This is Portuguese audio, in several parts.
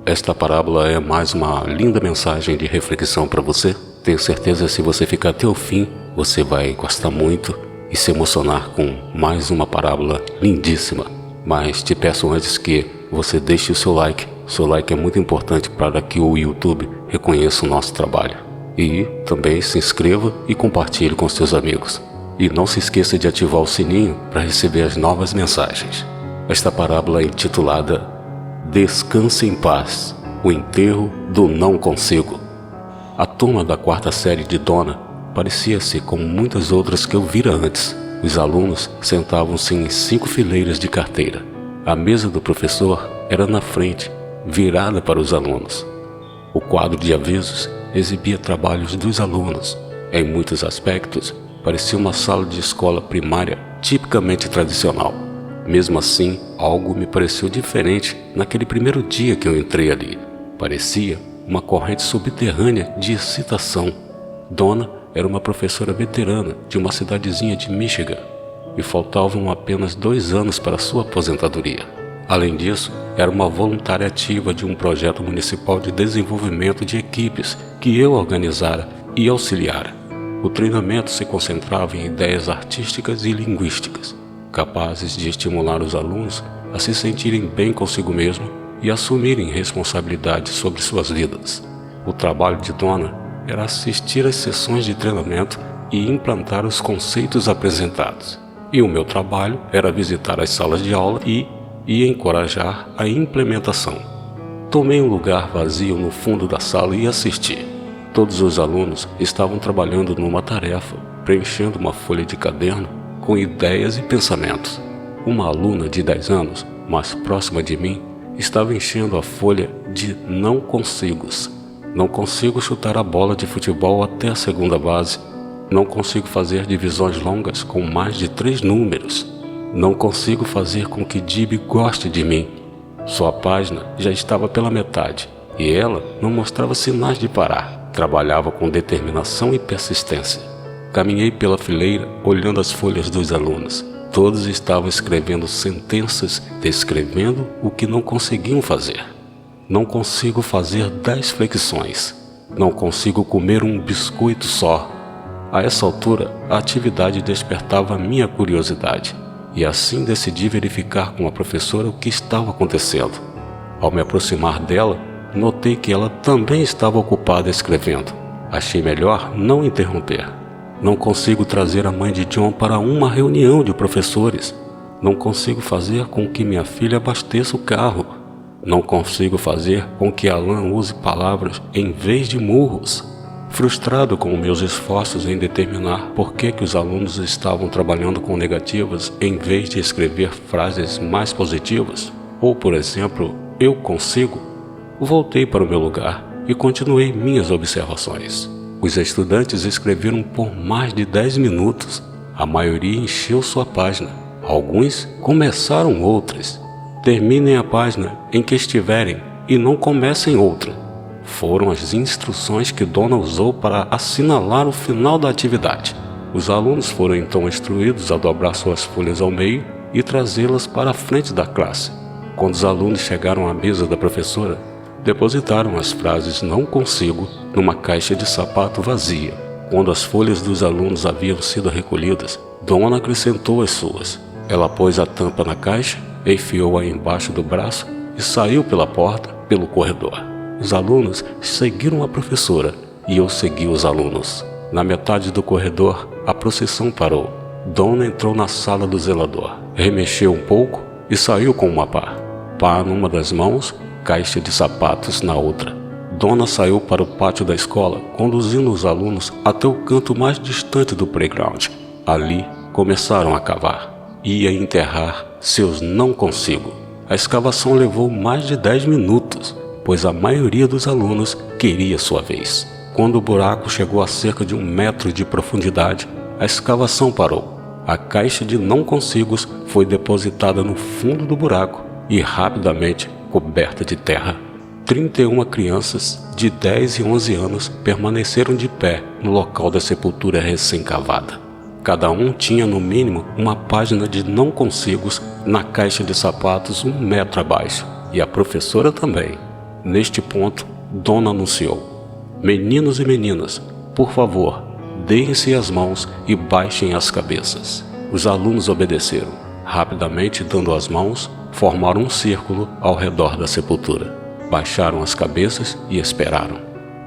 Esta parábola é mais uma linda mensagem de reflexão para você. Tenho certeza que se você ficar até o fim, você vai gostar muito e se emocionar com mais uma parábola lindíssima. Mas te peço antes que você deixe o seu like. Seu like é muito importante para que o YouTube reconheça o nosso trabalho. E também se inscreva e compartilhe com seus amigos. E não se esqueça de ativar o sininho para receber as novas mensagens. Esta parábola é intitulada Descanse em Paz, o enterro do não consigo. A turma da quarta série de Dona parecia-se como muitas outras que eu vira antes. Os alunos sentavam-se em 5 fileiras de carteira. A mesa do professor era na frente, virada para os alunos. O quadro de avisos exibia trabalhos dos alunos. Em muitos aspectos, parecia uma sala de escola primária tipicamente tradicional. Mesmo assim, algo me pareceu diferente naquele primeiro dia que eu entrei ali. Parecia uma corrente subterrânea de excitação. Dona era uma professora veterana de uma cidadezinha de Michigan e faltavam apenas 2 anos para sua aposentadoria. Além disso, era uma voluntária ativa de um projeto municipal de desenvolvimento de equipes que eu organizara e auxiliara. O treinamento se concentrava em ideias artísticas e linguísticas, capazes de estimular os alunos a se sentirem bem consigo mesmo e assumirem responsabilidade sobre suas vidas. O trabalho de Dona era assistir às sessões de treinamento e implantar os conceitos apresentados. E o meu trabalho era visitar as salas de aula e encorajar a implementação. Tomei um lugar vazio no fundo da sala e assisti. Todos os alunos estavam trabalhando numa tarefa, preenchendo uma folha de caderno com ideias e pensamentos. Uma aluna de 10 anos, mais próxima de mim, estava enchendo a folha de não consigos. Não consigo chutar a bola de futebol até a segunda base. Não consigo fazer divisões longas com mais de 3 números. Não consigo fazer com que Dib goste de mim. Sua página já estava pela metade e ela não mostrava sinais de parar. Trabalhava com determinação e persistência. Caminhei pela fileira olhando as folhas dos alunos. Todos estavam escrevendo sentenças descrevendo o que não conseguiam fazer. Não consigo fazer 10 flexões. Não consigo comer um biscoito só. A essa altura, a atividade despertava a minha curiosidade. E assim decidi verificar com a professora o que estava acontecendo. Ao me aproximar dela, notei que ela também estava ocupada escrevendo. Achei melhor não interromper. Não consigo trazer a mãe de John para uma reunião de professores. Não consigo fazer com que minha filha abasteça o carro. Não consigo fazer com que Alan use palavras em vez de murros. Frustrado com meus esforços em determinar por que os alunos estavam trabalhando com negativas em vez de escrever frases mais positivas, ou, por exemplo, eu consigo, voltei para o meu lugar e continuei minhas observações. Os estudantes escreveram por mais de 10 minutos. A maioria encheu sua página. Alguns começaram outras. Terminem a página em que estiverem e não comecem outra. Foram as instruções que Dona usou para assinalar o final da atividade. Os alunos foram então instruídos a dobrar suas folhas ao meio e trazê-las para a frente da classe. Quando os alunos chegaram à mesa da professora, depositaram as frases não consigo numa caixa de sapato vazia. Quando as folhas dos alunos haviam sido recolhidas, Dona acrescentou as suas. Ela pôs a tampa na caixa, enfiou-a embaixo do braço e saiu pela porta, pelo corredor. Os alunos seguiram a professora e eu segui os alunos. Na metade do corredor, a procissão parou. Dona entrou na sala do zelador, remexeu um pouco e saiu com uma pá. Pá numa das mãos, caixa de sapatos na outra. Dona saiu para o pátio da escola, conduzindo os alunos até o canto mais distante do playground. Ali, começaram a cavar. Ia enterrar seus não consigo. A escavação levou mais de 10 minutos, pois a maioria dos alunos queria sua vez. Quando o buraco chegou a cerca de 1 metro de profundidade, a escavação parou. A caixa de não consigos foi depositada no fundo do buraco e rapidamente coberta de terra. 31 crianças de 10 e 11 anos permaneceram de pé no local da sepultura recém-cavada. Cada um tinha no mínimo uma página de não consigos na caixa de sapatos 1 metro abaixo, e a professora também. Neste ponto, Dona anunciou: meninos e meninas, por favor, deem-se as mãos e baixem as cabeças. Os alunos obedeceram. Rapidamente, dando as mãos, formaram um círculo ao redor da sepultura. Baixaram as cabeças e esperaram.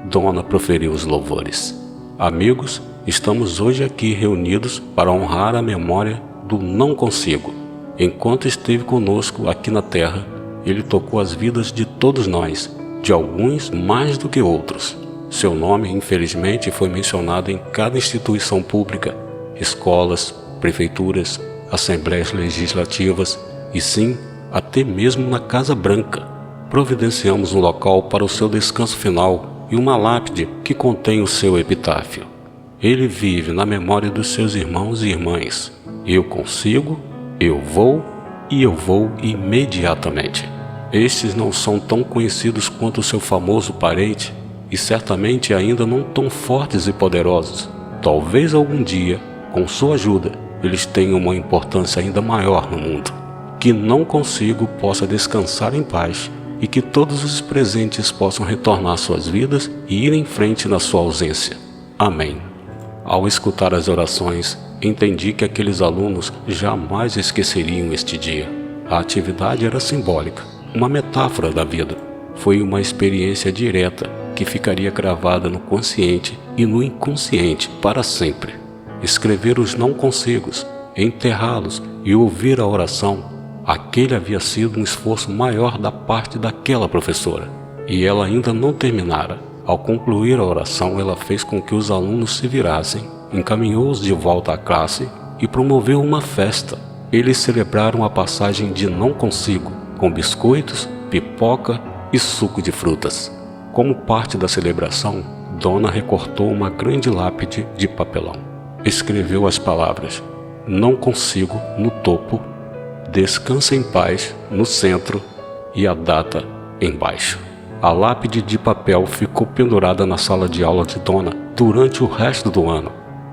Dona proferiu os louvores. Amigos, estamos hoje aqui reunidos para honrar a memória do Não Consigo. Enquanto esteve conosco aqui na terra, ele tocou as vidas de todos nós, de alguns mais do que outros. Seu nome, infelizmente, foi mencionado em cada instituição pública, escolas, prefeituras, assembleias legislativas e sim, até mesmo na Casa Branca. Providenciamos um local para o seu descanso final e uma lápide que contém o seu epitáfio. Ele vive na memória dos seus irmãos e irmãs. Eu consigo, eu vou e eu vou imediatamente. Estes não são tão conhecidos quanto o seu famoso parente e certamente ainda não tão fortes e poderosos. Talvez algum dia, com sua ajuda, eles tenham uma importância ainda maior no mundo. Que Não Consigo possa descansar em paz e que todos os presentes possam retornar suas vidas e ir em frente na sua ausência. Amém. Ao escutar as orações, entendi que aqueles alunos jamais esqueceriam este dia. A atividade era simbólica, uma metáfora da vida. Foi uma experiência direta que ficaria gravada no consciente e no inconsciente para sempre. Escrever os não consigos, enterrá-los e ouvir a oração, aquele havia sido um esforço maior da parte daquela professora. E ela ainda não terminara. Ao concluir a oração, ela fez com que os alunos se virassem, encaminhou-os de volta à classe e promoveu uma festa. Eles celebraram a passagem de Não Consigo, com biscoitos, pipoca e suco de frutas. Como parte da celebração, Dona recortou uma grande lápide de papelão. Escreveu as palavras Não Consigo no topo, Descansa em Paz no centro e a data embaixo. A lápide de papel ficou pendurada na sala de aula de Dona durante o resto do ano.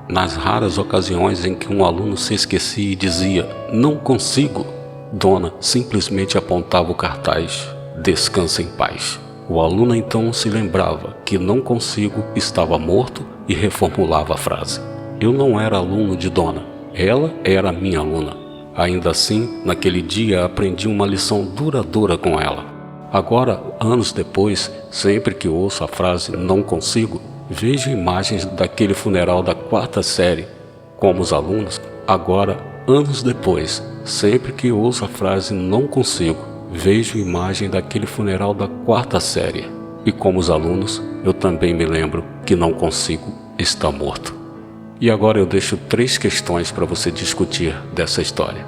Nas raras ocasiões em que um aluno se esquecia e dizia Não consigo, Dona simplesmente apontava o cartaz Descansa em Paz. O aluno então se lembrava que Não Consigo estava morto e reformulava a frase. Eu não era aluno de Dona, ela era minha aluna. Ainda assim, naquele dia aprendi uma lição duradoura com ela. Agora, anos depois, sempre que ouço a frase Não Consigo, vejo imagens daquele funeral da 4ª série. Como os alunos, agora, anos depois, sempre que ouço a frase Não Consigo, vejo imagem daquele funeral da 4ª série. E como os alunos, eu também me lembro que Não Consigo está morto. E agora eu deixo 3 questões para você discutir dessa história.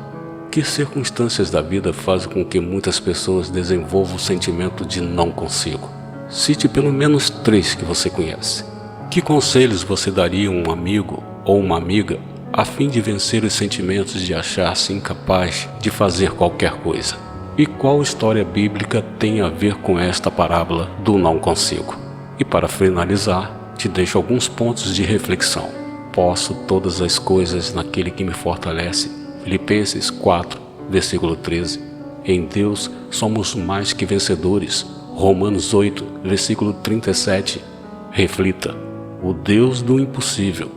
Que circunstâncias da vida fazem com que muitas pessoas desenvolvam o sentimento de não consigo? Cite pelo menos 3 que você conhece. Que conselhos você daria a um amigo ou uma amiga a fim de vencer os sentimentos de achar-se incapaz de fazer qualquer coisa? E qual história bíblica tem a ver com esta parábola do não consigo? E para finalizar, te deixo alguns pontos de reflexão. Posso todas as coisas naquele que me fortalece. Filipenses 4, versículo 13. Em Deus somos mais que vencedores. Romanos 8, versículo 37. Reflita. O Deus do impossível.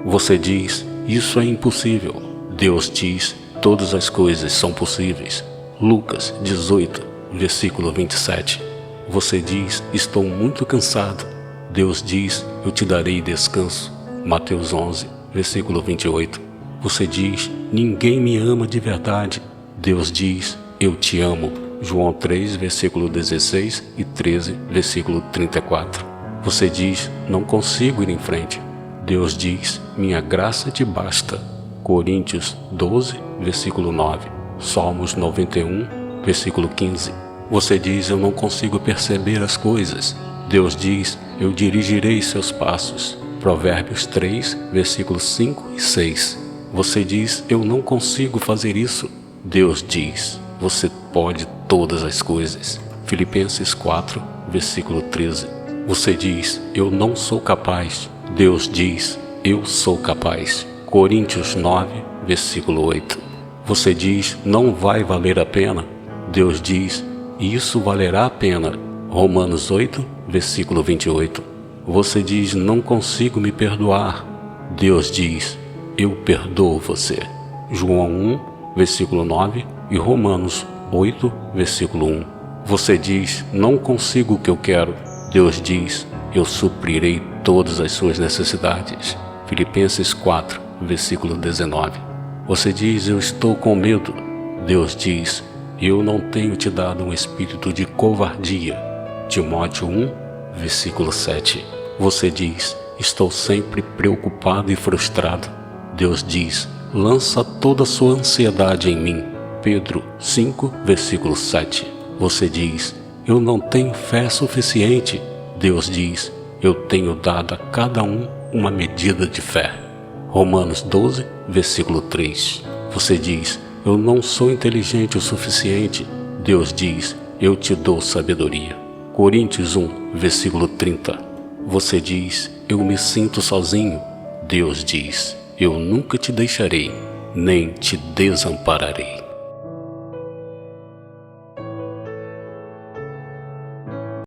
Você diz, isso é impossível. Deus diz, todas as coisas são possíveis. Lucas 18, versículo 27. Você diz, estou muito cansado. Deus diz, eu te darei descanso. Mateus 11, versículo 28. Você diz, ninguém me ama de verdade. Deus diz, eu te amo. João 3, versículo 16 e 13, versículo 34. Você diz, não consigo ir em frente. Deus diz, minha graça te basta. Coríntios 12, versículo 9. Salmos 91, versículo 15. Você diz, eu não consigo perceber as coisas. Deus diz, eu dirigirei seus passos. Provérbios 3, versículos 5 e 6. Você diz, eu não consigo fazer isso. Deus diz, você pode todas as coisas. Filipenses 4, versículo 13. Você diz, eu não sou capaz. Deus diz, eu sou capaz. Coríntios 9, versículo 8. Você diz, não vai valer a pena. Deus diz, isso valerá a pena. Romanos 8, versículo 28. Você diz, não consigo me perdoar. Deus diz, eu perdoo você. João 1, versículo 9 e Romanos 8, versículo 1. Você diz, não consigo o que eu quero. Deus diz, eu suprirei todas as suas necessidades. Filipenses 4, versículo 19. Você diz, eu estou com medo. Deus diz, eu não tenho te dado um espírito de covardia. Timóteo 1, versículo 7. Você diz, estou sempre preocupado e frustrado. Deus diz, lança toda a sua ansiedade em mim. Pedro 5, versículo 7. Você diz, eu não tenho fé suficiente. Deus diz, eu tenho dado a cada um uma medida de fé. Romanos 12, versículo 3. Você diz, eu não sou inteligente o suficiente. Deus diz, eu te dou sabedoria. Coríntios 1, versículo 30. Você diz, eu me sinto sozinho. Deus diz, eu nunca te deixarei, nem te desampararei.